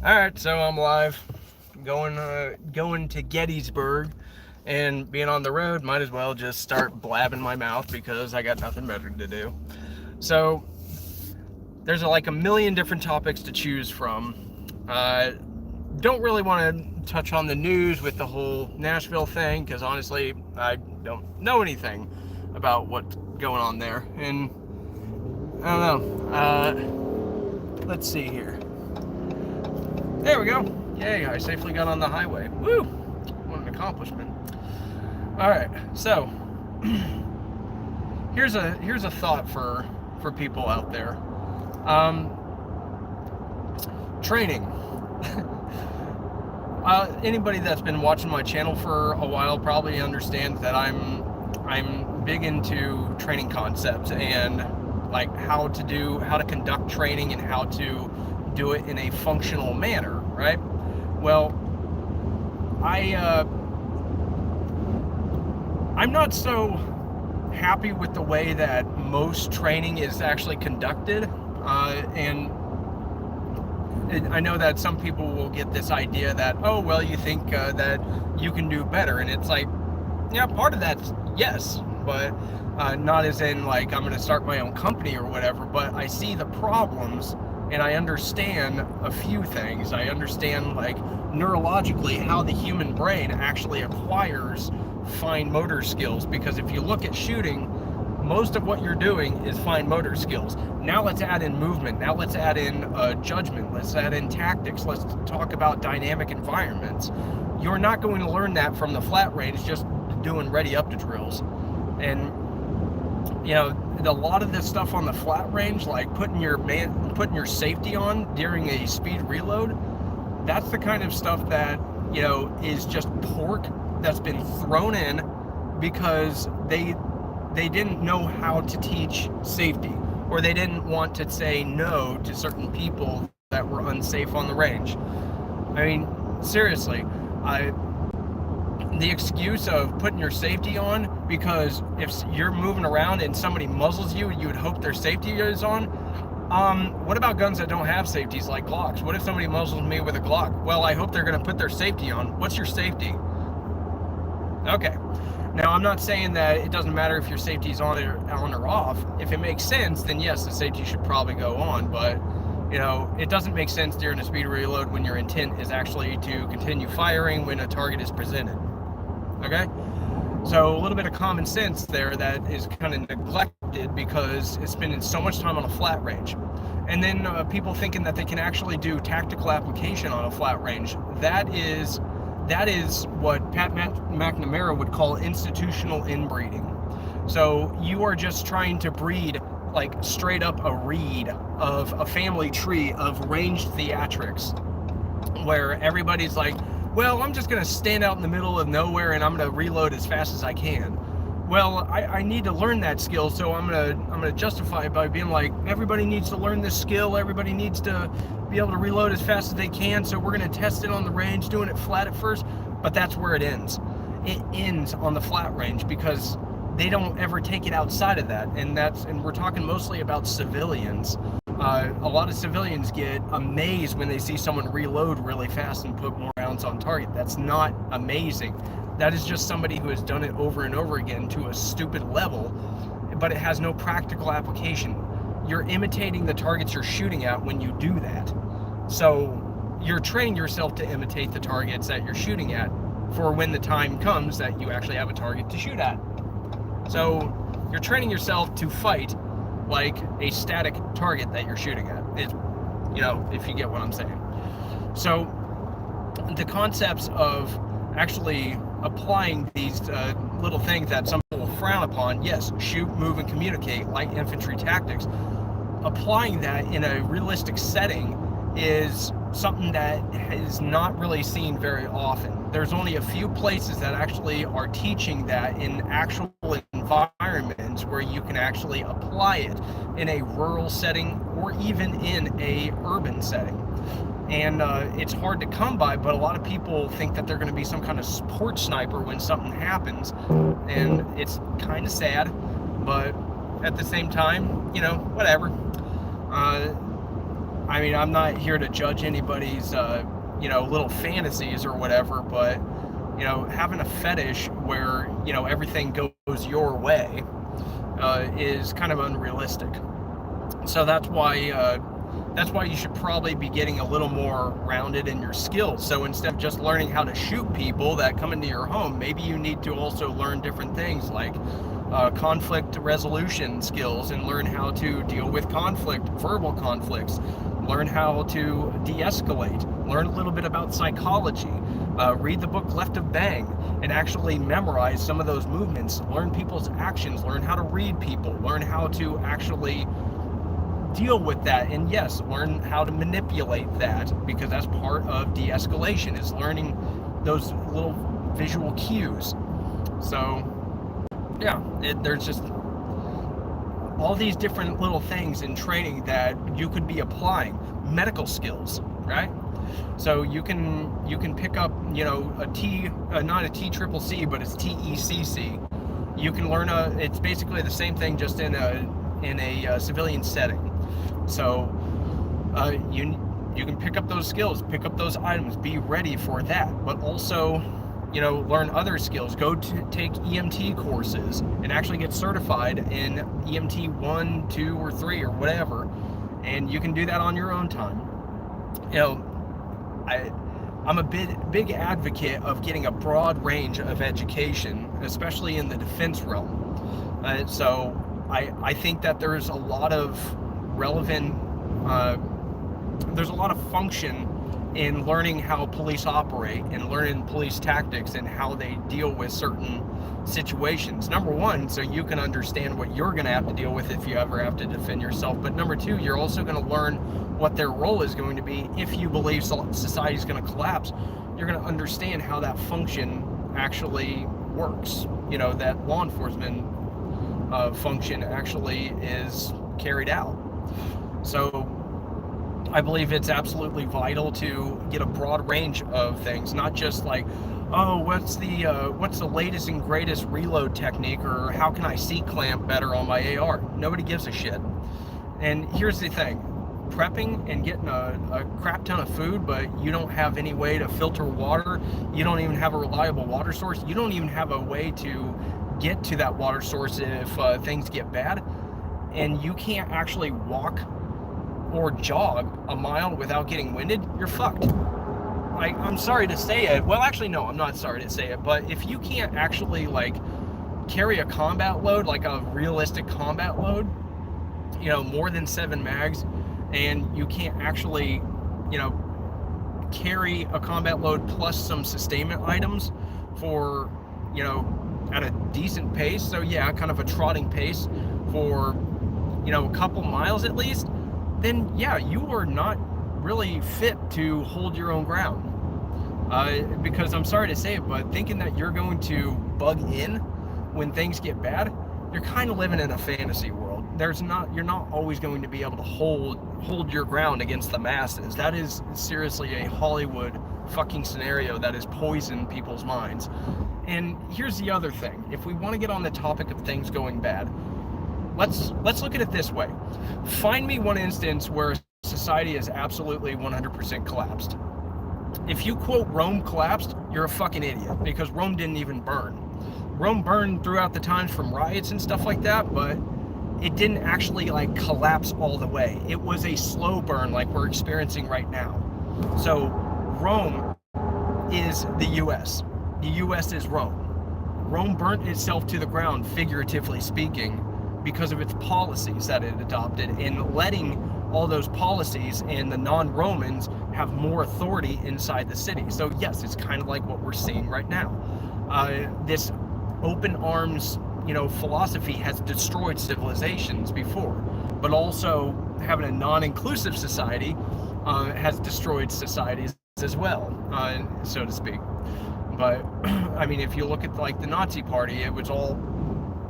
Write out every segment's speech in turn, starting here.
All right, so I'm live, going to Gettysburg, and being on the road, might as well just start blabbing my mouth because I got nothing better to do. So there's like a million different topics to choose from. Don't really want to touch on the news with the whole Nashville thing because honestly, I don't know anything about what's going on there, and I don't know. Let's see here. There we go. Yay, I safely got on the highway. Woo! What an accomplishment. Alright, so here's a thought for people out there. Training. Anybody that's been watching my channel for a while probably understands that I'm big into training concepts and like how to conduct training and how to do it in a functional manner, right? Well, I'm not so happy with the way that most training is actually conducted, and I know that some people will get this idea that, oh, well, you think that you can do better, and it's like, yeah, part of that's yes, but not as in like I'm going to start my own company or whatever, but I see the problems and I understand a few things. I understand like neurologically how the human brain actually acquires fine motor skills, because if you look at shooting, most of what you're doing is fine motor skills. Now let's add in movement. Now let's add in judgment. Let's add in tactics. Let's talk about dynamic environments. You're not going to learn that from the flat range just doing ready up to drills. And you know, a lot of this stuff on the flat range, like putting your safety on during a speed reload, that's the kind of stuff that, you know, is just pork that's been thrown in because they didn't know how to teach safety, or they didn't want to say no to certain people that were unsafe on the range. I mean, seriously, the excuse of putting your safety on because if you're moving around and somebody muzzles you, you would hope their safety is on. What about guns that don't have safeties like Glocks? What if somebody muzzles me with a Glock? Well, I hope they're going to put their safety on. What's your safety? Okay. Now, I'm not saying that it doesn't matter if your safety is on or off. If it makes sense, then yes, the safety should probably go on. But, you know, it doesn't make sense during a speed reload when your intent is actually to continue firing when a target is presented. Okay? So a little bit of common sense there that is kind of neglected because it's spending so much time on a flat range. And then people thinking that they can actually do tactical application on a flat range. That is what Pat McNamara would call institutional inbreeding. So you are just trying to breed like straight up a reed of a family tree of ranged theatrics where everybody's like, well, I'm just going to stand out in the middle of nowhere and I'm going to reload as fast as I can. Well, I need to learn that skill, so I'm gonna justify it by being like, everybody needs to learn this skill, everybody needs to be able to reload as fast as they can, so we're gonna test it on the range, doing it flat at first. But that's where it ends. It ends on the flat range because they don't ever take it outside of that, and we're talking mostly about civilians. A lot of civilians get amazed when they see someone reload really fast and put more rounds on target. That's not amazing. That is just somebody who has done it over and over again to a stupid level, but it has no practical application. You're imitating the targets you're shooting at when you do that. So you're training yourself to imitate the targets that you're shooting at for when the time comes that you actually have a target to shoot at. So you're training yourself to fight like a static target that you're shooting at. You know, if you get what I'm saying. So the concepts of actually applying these little things that some people frown upon, yes, shoot, move, and communicate, like infantry tactics, applying that in a realistic setting is something that is not really seen very often. There's only a few places that actually are teaching that in actual environments where you can actually apply it in a rural setting or even in a urban setting. And it's hard to come by, but a lot of people think that they're going to be some kind of sport sniper when something happens, and it's kind of sad, but at the same time, you know, whatever. I mean, I'm not here to judge anybody's, little fantasies or whatever, but, having a fetish where, everything goes your way is kind of unrealistic. So that's why you should probably be getting a little more rounded in your skills. So instead of just learning how to shoot people that come into your home, maybe you need to also learn different things like conflict resolution skills, and learn how to deal with conflict, verbal conflicts, learn how to de-escalate, learn a little bit about psychology, read the book Left of Bang and actually memorize some of those movements, learn people's actions, learn how to read people, learn how to actually deal with that, and yes, learn how to manipulate that, because that's part of de-escalation, is learning those little visual cues. So yeah, there's just all these different little things in training that you could be applying. Medical skills, right? So you can pick up, a T, not a TCCC, but it's TECC. You can learn it's basically the same thing, just in a civilian setting. So you can pick up those skills, pick up those items, be ready for that, but also, learn other skills. Go to take EMT courses and actually get certified in EMT 1, 2, or 3 or whatever, and you can do that on your own time. I'm a big advocate of getting a broad range of education, especially in the defense realm. So I think that there's a lot of relevant, there's a lot of function in learning how police operate and learning police tactics and how they deal with certain situations. Number one, so you can understand what you're going to have to deal with if you ever have to defend yourself. But number two, you're also going to learn what their role is going to be if you believe society is going to collapse. You're going to understand how that function actually works. That law enforcement function actually is carried out. So I believe it's absolutely vital to get a broad range of things, not just like, oh, what's the latest and greatest reload technique, or how can I C-clamp better on my AR? Nobody gives a shit. And here's the thing, prepping and getting a crap ton of food, but you don't have any way to filter water, you don't even have a reliable water source, you don't even have a way to get to that water source if things get bad, and you can't actually walk or jog a mile without getting winded, you're fucked. I'm sorry to say it. Well, actually, no, I'm not sorry to say it, but if you can't actually carry a combat load, like a realistic combat load, more than 7 mags, and you can't actually, carry a combat load plus some sustainment items for, at a decent pace, so yeah, kind of a trotting pace for, a couple miles at least, then yeah, you are not really fit to hold your own ground. Because I'm sorry to say it, but thinking that you're going to bug in when things get bad, you're kind of living in a fantasy world. You're not always going to be able to hold your ground against the masses. That is seriously a Hollywood fucking scenario that has poisoned people's minds. And here's the other thing. If we want to get on the topic of things going bad, let's look at it this way. Find me one instance where society is absolutely 100% collapsed. If you quote Rome collapsed, you're a fucking idiot, because Rome didn't even burn. Rome burned throughout the times from riots and stuff like that, but it didn't actually collapse all the way. It was a slow burn like we're experiencing right now. So Rome is the US. The US is Rome. Rome burnt itself to the ground, figuratively speaking, because of its policies that it adopted, and letting all those policies and the non-Romans have more authority inside the city. So yes, it's kind of like what we're seeing right now. This open arms, philosophy has destroyed civilizations before, but also having a non-inclusive society has destroyed societies as well, so to speak. But I mean, if you look at the Nazi Party, it was all,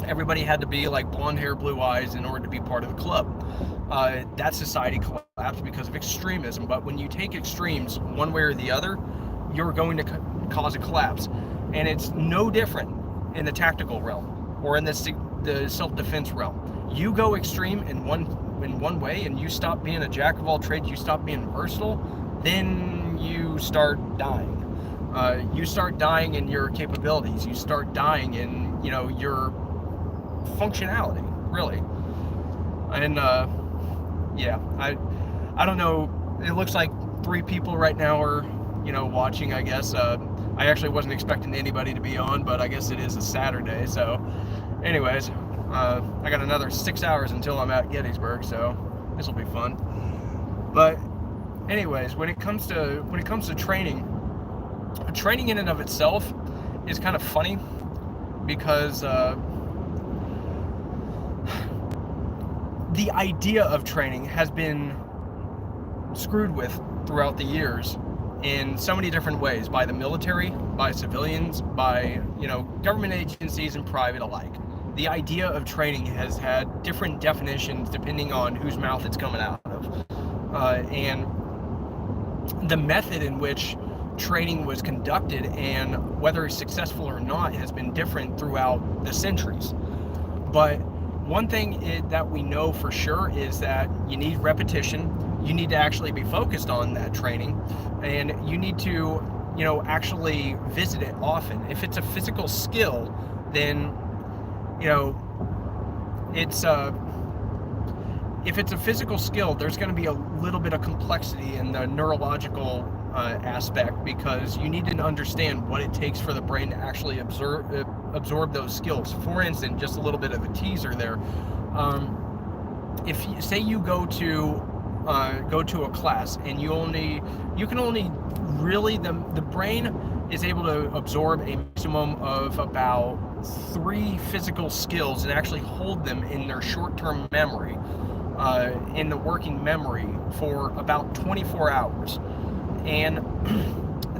everybody had to be blonde hair, blue eyes in order to be part of the club. That society collapsed because of extremism. But when you take extremes one way or the other, you're going to cause a collapse. And it's no different in the tactical realm or in the self-defense realm. You go extreme in in one way and you stop being a jack of all trades, you stop being versatile, then you start dying. You start dying in your capabilities. You start dying in, your functionality, really. And yeah, I don't know. It looks like 3 people right now are, watching, I guess. I actually wasn't expecting anybody to be on, but I guess it is a Saturday. So anyways, I got another 6 hours until I'm at Gettysburg, so this will be fun. But anyways, when it comes to training in and of itself is kind of funny, because the idea of training has been screwed with throughout the years in so many different ways, by the military, by civilians, by government agencies and private alike. The idea of training has had different definitions depending on whose mouth it's coming out of, and the method in which training was conducted and whether it's successful or not has been different throughout the centuries. But one thing that we know for sure is that you need repetition. You need to actually be focused on that training, and you need to, actually visit it often. If it's a physical skill, then, if it's a physical skill, there's going to be a little bit of complexity in the neurological aspect, because you need to understand what it takes for the brain to actually absorb those skills. For instance, just a little bit of a teaser there. If say you go to a class and you can only really, the brain is able to absorb a maximum of about 3 physical skills and actually hold them in their short-term memory, in the working memory, for about 24 hours. And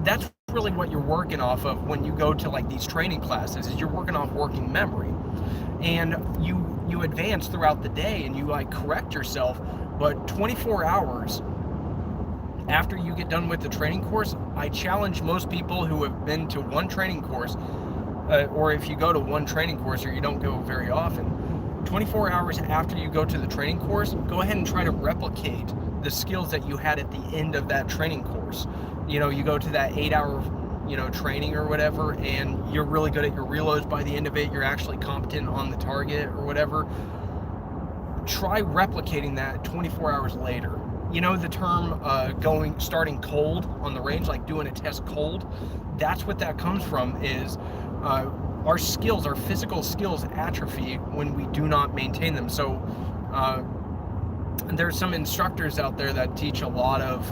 that's really what you're working off of when you go to like these training classes, is you're working off working memory. And you advance throughout the day and you like correct yourself, but 24 hours after you get done with the training course, I challenge most people who have been to one training course, or if you go to one training course or you don't go very often, 24 hours after you go to the training course, go ahead and try to replicate the skills that you had at the end of that training course. You go to that 8-hour training or whatever, and you're really good at your reloads by the end of it. You're actually competent on the target or whatever. Try replicating that 24 hours later. The term starting cold on the range, like doing a test cold, that's what that comes from, is our skills, our physical skills atrophy when we do not maintain them. So there's some instructors out there that teach a lot of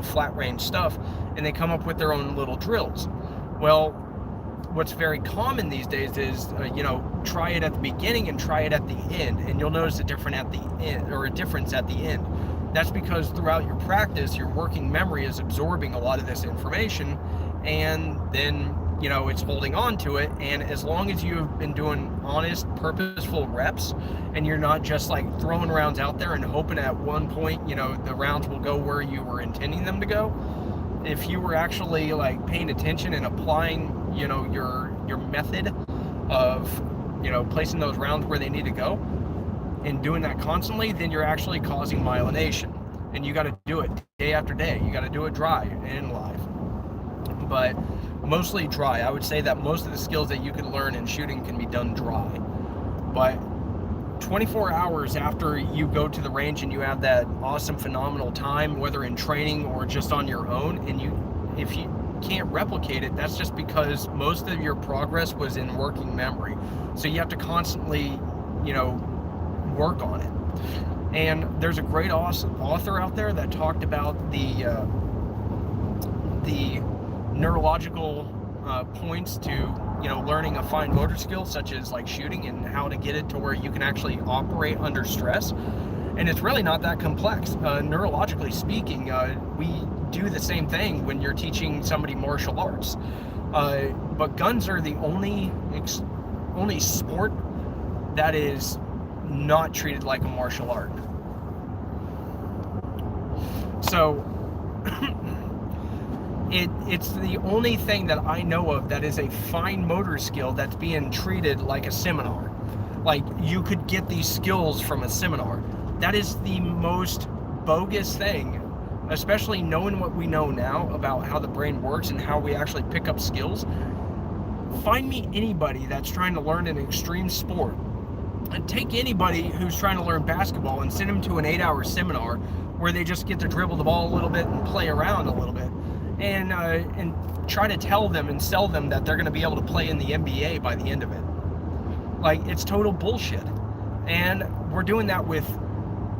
flat range stuff, and they come up with their own little drills. Well, what's very common these days is try it at the beginning and try it at the end, and you'll notice a difference at the end. That's because throughout your practice, your working memory is absorbing a lot of this information, and then it's holding on to it. And as long as you've been doing honest, purposeful reps, and you're not just like throwing rounds out there and hoping at one point the rounds will go where you were intending them to go, if you were actually like paying attention and applying your method of placing those rounds where they need to go and doing that constantly, then you're actually causing myelination. And you got to do it day after day. You got to do it dry and live, but mostly dry. I would say that most of the skills that you can learn in shooting can be done dry. But 24 hours after you go to the range and you have that awesome, phenomenal time, whether in training or just on your own, and if you can't replicate it, that's just because most of your progress was in working memory. So you have to constantly, work on it. And there's a great author out there that talked about the neurological points to learning a fine motor skill, such as like shooting, and how to get it to where you can actually operate under stress. And it's really not that complex. Neurologically speaking, we do the same thing when you're teaching somebody martial arts. But guns are the only sport that is not treated like a martial art. So it's the only thing that I know of that is a fine motor skill that's being treated like a seminar. like you could get these skills from a seminar. That is the most bogus thing, especially knowing what we know now about how the brain works and how we actually pick up skills. Find me anybody that's trying to learn an extreme sport, and take anybody who's trying to learn basketball and send them to an 8-hour seminar where they just get to dribble the ball a little bit and play around a little bit, and try to tell them and sell them that they're going to be able to play in the NBA by the end of it. Like, it's total bullshit. And we're doing that with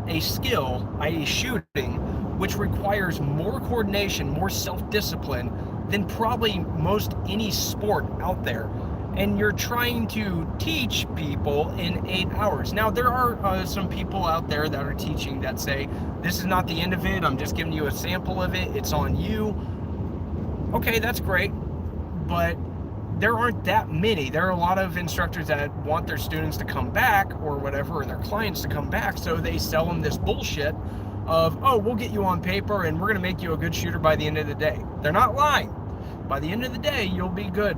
a skill, i.e. shooting, which requires more coordination, more self-discipline than probably most any sport out there. And you're trying to teach people in 8 hours. Now, there are some people out there that are teaching that say, this is not the end of it, I'm just giving you a sample of it, it's on you. Okay, that's great, but there aren't that many. There are a lot of instructors that want their students to come back or whatever, or their clients to come back, so they sell them this bullshit of, oh, we'll get you on paper and we're gonna make you a good shooter by the end of the day. They're not lying. By the end of the day, you'll be good,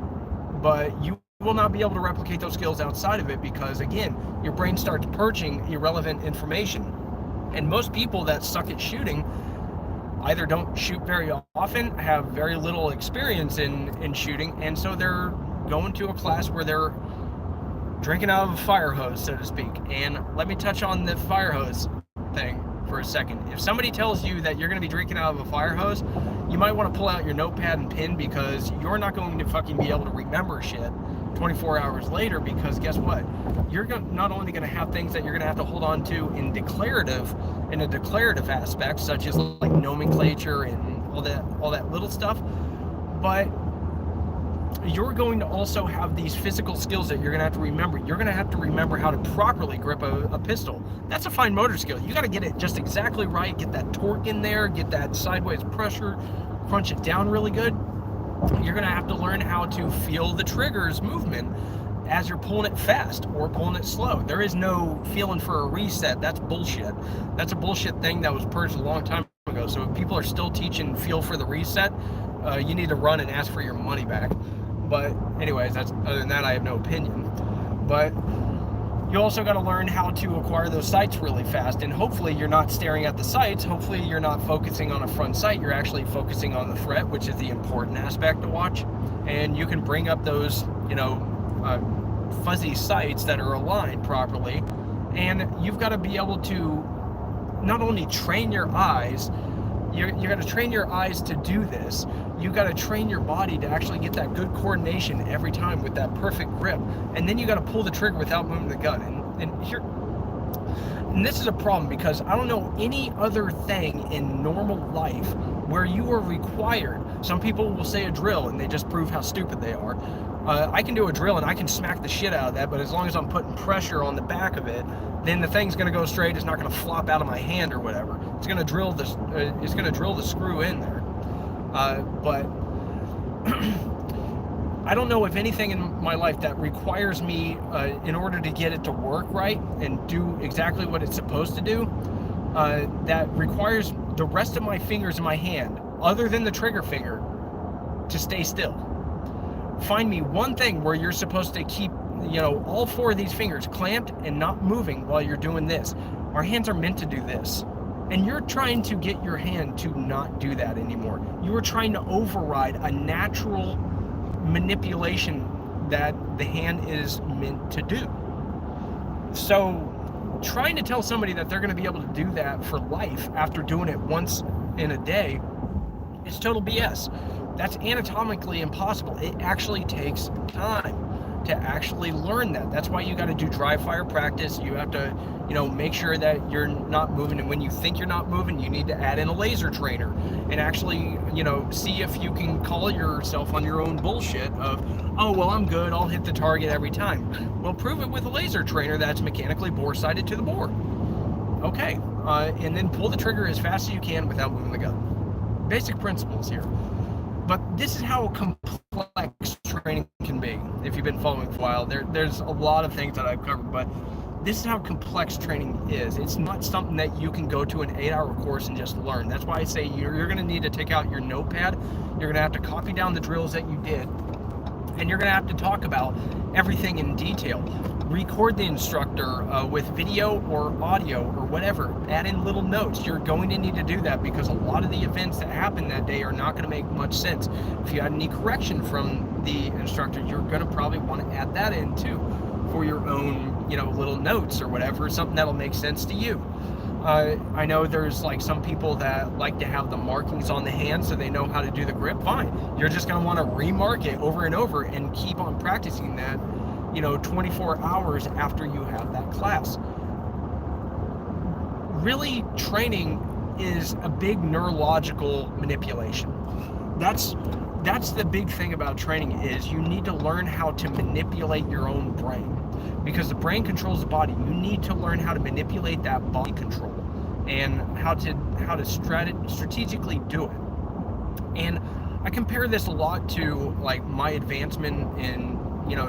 but you will not be able to replicate those skills outside of it because, again, your brain starts purging irrelevant information. And most people that suck at shooting either don't shoot very often, have very little experience in shooting, and so they're going to a class where they're drinking out of a fire hose, so to speak. And let me touch on the fire hose thing for a second. If somebody tells you that you're going to be drinking out of a fire hose, you might want to pull out your notepad and pen, because you're not going to fucking be able to remember shit 24 hours later, because guess what? You're not only going to have things that you're going to have to hold on to in a declarative aspect, such as like nomenclature and all that little stuff, but you're going to also have these physical skills that you're going to have to remember. You're going to have to remember how to properly grip a pistol. That's a fine motor skill. You got to get it just exactly right, get that torque in there, get that sideways pressure, crunch it down really good. You're going to have to learn how to feel the trigger's movement as you're pulling it fast or pulling it slow. There is no feeling for a reset. That's bullshit. That's a bullshit thing that was purged a long time ago. So if people are still teaching feel for the reset, you need to run and ask for your money back. But anyways, other than that, I have no opinion. But you also got to learn how to acquire those sights really fast, and hopefully you're not staring at the sights. Hopefully you're not focusing on a front sight. You're actually focusing on the threat, which is the important aspect to watch. And you can bring up those, fuzzy sights that are aligned properly. And you've got to be able to not only train your eyes, you got to train your eyes to do this. You got to train your body to actually get that good coordination every time with that perfect grip. And then you got to pull the trigger without moving the gun. And this is a problem, because I don't know any other thing in normal life where you are required. Some people will say a drill and they just prove how stupid they are. I can do a drill and I can smack the shit out of that, but as long as I'm putting pressure on the back of it, then the thing's going to go straight. It's not going to flop out of my hand or whatever. It's going to drill the screw in there. But I don't know if anything in my life that requires me, in order to get it to work right and do exactly what it's supposed to do, that requires the rest of my fingers in my hand, other than the trigger finger, to stay still. Find me one thing where you're supposed to keep, all 4 of these fingers clamped and not moving while you're doing this. Our hands are meant to do this. And you're trying to get your hand to not do that anymore. You are trying to override a natural manipulation that the hand is meant to do. So trying to tell somebody that they're going to be able to do that for life after doing it once in a day is total BS. That's anatomically impossible. It actually takes time to actually learn that. That's why you got to do dry fire practice. You have to, make sure that you're not moving. And when you think you're not moving, you need to add in a laser trainer and actually, see if you can call yourself on your own bullshit of, oh, well, I'm good, I'll hit the target every time. Well, prove it with a laser trainer that's mechanically bore-sighted to the bore. Okay, and then pull the trigger as fast as you can without moving the gun. Basic principles here. But this is how complex training can be. If you've been following for a while, there's a lot of things that I've covered, but this is how complex training is. It's not something that you can go to an 8-hour course and just learn. That's why I say you're going to need to take out your notepad. You're going to have to copy down the drills that you did, and you're going to have to talk about everything in detail. Record the instructor with video or audio or whatever. Add in little notes. You're going to need to do that because a lot of the events that happen that day are not going to make much sense. If you had any correction from the instructor, you're going to probably want to add that in too for your own, little notes or whatever, something that'll make sense to you. I know there's like some people that like to have the markings on the hand so they know how to do the grip. Fine. You're just going to want to remark it over and over and keep on practicing that 24 hours after you have that class. Really, training is a big neurological manipulation. That's the big thing about training, is you need to learn how to manipulate your own brain, because the brain controls the body. You need to learn how to manipulate that body control and how to strategically do it. And I compare this a lot to like my advancement in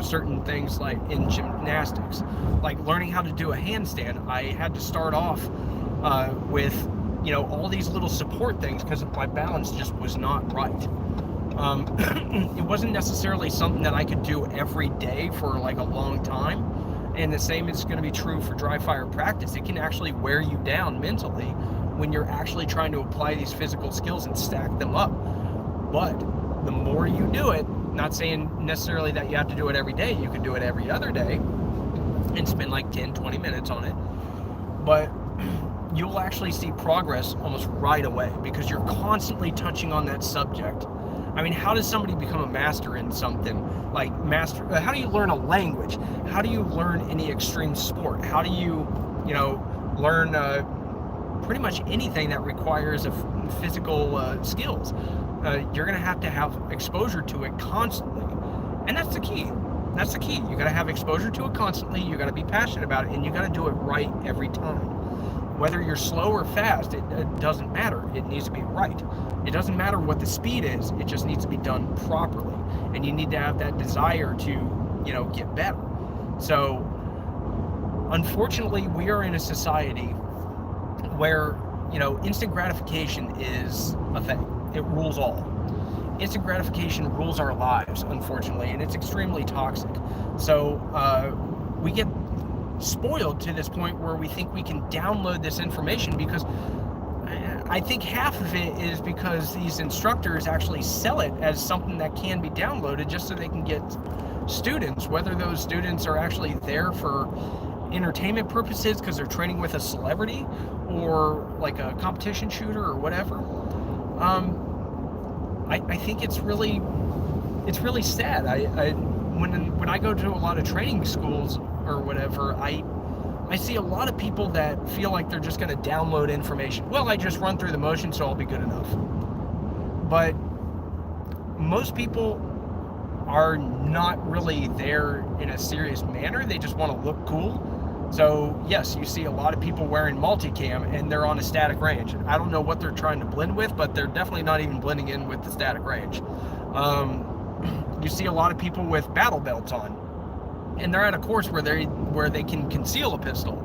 certain things, like in gymnastics, like learning how to do a handstand. I had to start off with all these little support things because my balance just was not right. It wasn't necessarily something that I could do every day for like a long time, and the same is going to be true for dry fire practice. It can actually wear you down mentally when you're actually trying to apply these physical skills and stack them up. But the more you do it, not saying necessarily that you have to do it every day, you can do it every other day and spend like 10-20 minutes on it, but you'll actually see progress almost right away because you're constantly touching on that subject. I mean, how does somebody become a master in something? Like how do you learn a language? How do you learn any extreme sport? How do you learn pretty much anything that requires a physical skills? You're going to have exposure to it constantly. And that's the key. You got to have exposure to it constantly. You got to be passionate about it, and you got to do it right every time. Whether you're slow or fast, it doesn't matter. It needs to be right. It doesn't matter what the speed is. It just needs to be done properly. And you need to have that desire to, get better. So, unfortunately, we are in a society where, instant gratification is a thing. It rules all. Instant gratification rules our lives, unfortunately, and it's extremely toxic. So we get spoiled to this point where we think we can download this information, because I think half of it is because these instructors actually sell it as something that can be downloaded just so they can get students, whether those students are actually there for entertainment purposes because they're training with a celebrity or like a competition shooter or whatever. I think it's really sad. When I go to a lot of training schools or whatever, I see a lot of people that feel like they're just going to download information. Well, I just run through the motion, so I'll be good enough. But most people are not really there in a serious manner. They just want to look cool. So yes, you see a lot of people wearing multicam and they're on a static range. I don't know what they're trying to blend with, but they're definitely not even blending in with the static range. You see a lot of people with battle belts on, and they're at a course where they can conceal a pistol.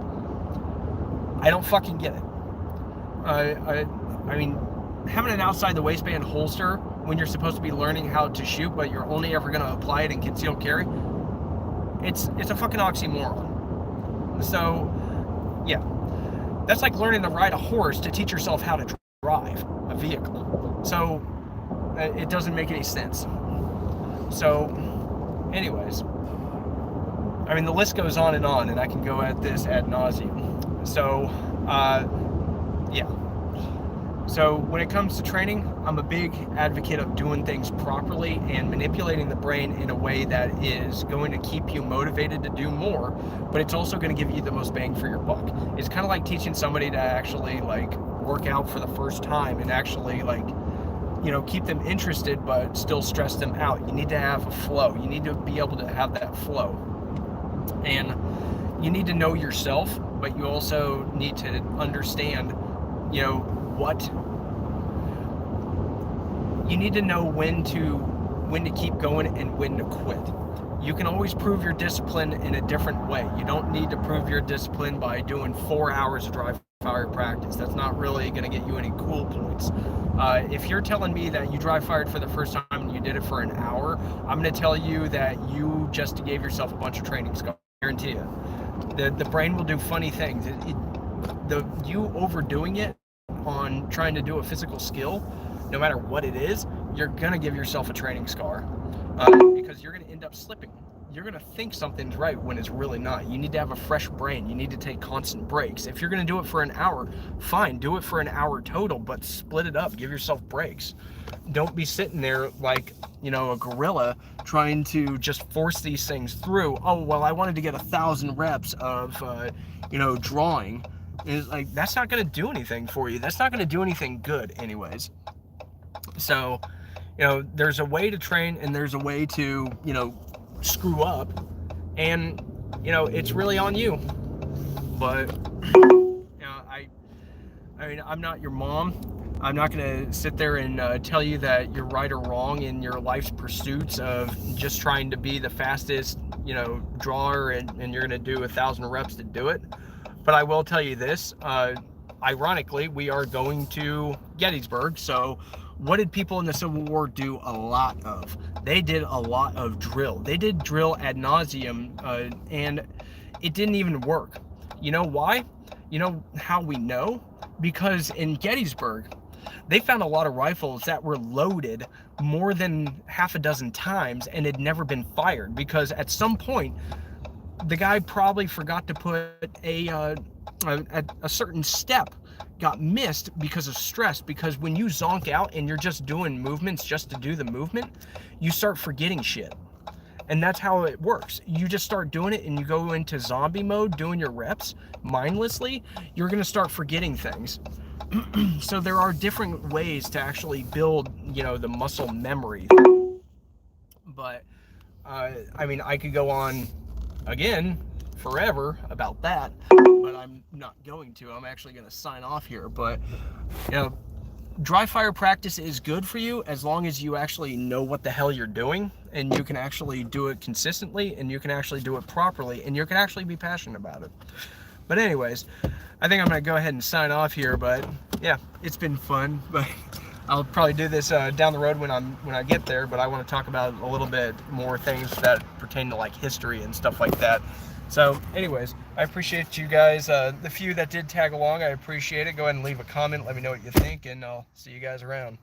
I don't fucking get it. I mean, having an outside the waistband holster when you're supposed to be learning how to shoot, but you're only ever going to apply it in concealed carry, it's a fucking oxymoron. So, yeah, that's like learning to ride a horse to teach yourself how to drive a vehicle. So, it doesn't make any sense. So, anyways, I mean, the list goes on, and I can go at this ad nauseum. So, yeah. So when it comes to training, I'm a big advocate of doing things properly and manipulating the brain in a way that is going to keep you motivated to do more, but it's also going to give you the most bang for your buck. It's kind of like teaching somebody to actually like work out for the first time and actually like, keep them interested but still stress them out. You need to have a flow. You need to be able to have that flow. And you need to know yourself, but you also need to understand, what you need to know when to keep going and when to quit. You can always prove your discipline in a different way. You don't need to prove your discipline by doing 4 hours of dry fire practice. That's not really going to get you any cool points. If you're telling me that you dry fired for the first time and you did it for an hour, I'm going to tell you that you just gave yourself a bunch of training scars. I guarantee you. The brain will do funny things. You overdoing it on trying to do a physical skill, no matter what it is, you're gonna give yourself a training scar, because you're gonna end up slipping. You're gonna think something's right when it's really not. You need to have a fresh brain. You need to take constant breaks. If you're gonna do it for an hour, fine, do it for an hour total, but split it up. Give yourself breaks. Don't be sitting there like, a gorilla trying to just force these things through. Oh, well, I wanted to get 1,000 reps of, drawing. It's like, that's not going to do anything for you. That's not going to do anything good anyways. So, there's a way to train and there's a way to, screw up, and, it's really on you. But, I mean, I'm not your mom. I'm not going to sit there and tell you that you're right or wrong in your life's pursuits of just trying to be the fastest, drawer, and you're going to do 1,000 reps to do it. But I will tell you this, ironically, we are going to Gettysburg. So what did people in the Civil War do a lot of? They did a lot of drill. They did drill ad nauseum, and it didn't even work. You know why? You know how we know? Because in Gettysburg, they found a lot of rifles that were loaded more than half a dozen times and had never been fired, because at some point the guy probably forgot to put a certain step got missed because of stress. Because when you zonk out and you're just doing movements just to do the movement, you start forgetting shit. And that's how it works. You just start doing it and you go into zombie mode doing your reps mindlessly, you're going to start forgetting things. So there are different ways to actually build, the muscle memory. But, I mean, I could go on again forever about that, but I'm not going to. I'm actually going to sign off here. But, dry fire practice is good for you as long as you actually know what the hell you're doing, and you can actually do it consistently, and you can actually do it properly, and you can actually be passionate about it. But anyways, I think I'm going to go ahead and sign off here. But yeah, it's been fun. But I'll probably do this down the road when I get there. But I want to talk about a little bit more things that pertain to like history and stuff like that. So anyways, I appreciate you guys. The few that did tag along, I appreciate it. Go ahead and leave a comment. Let me know what you think, and I'll see you guys around.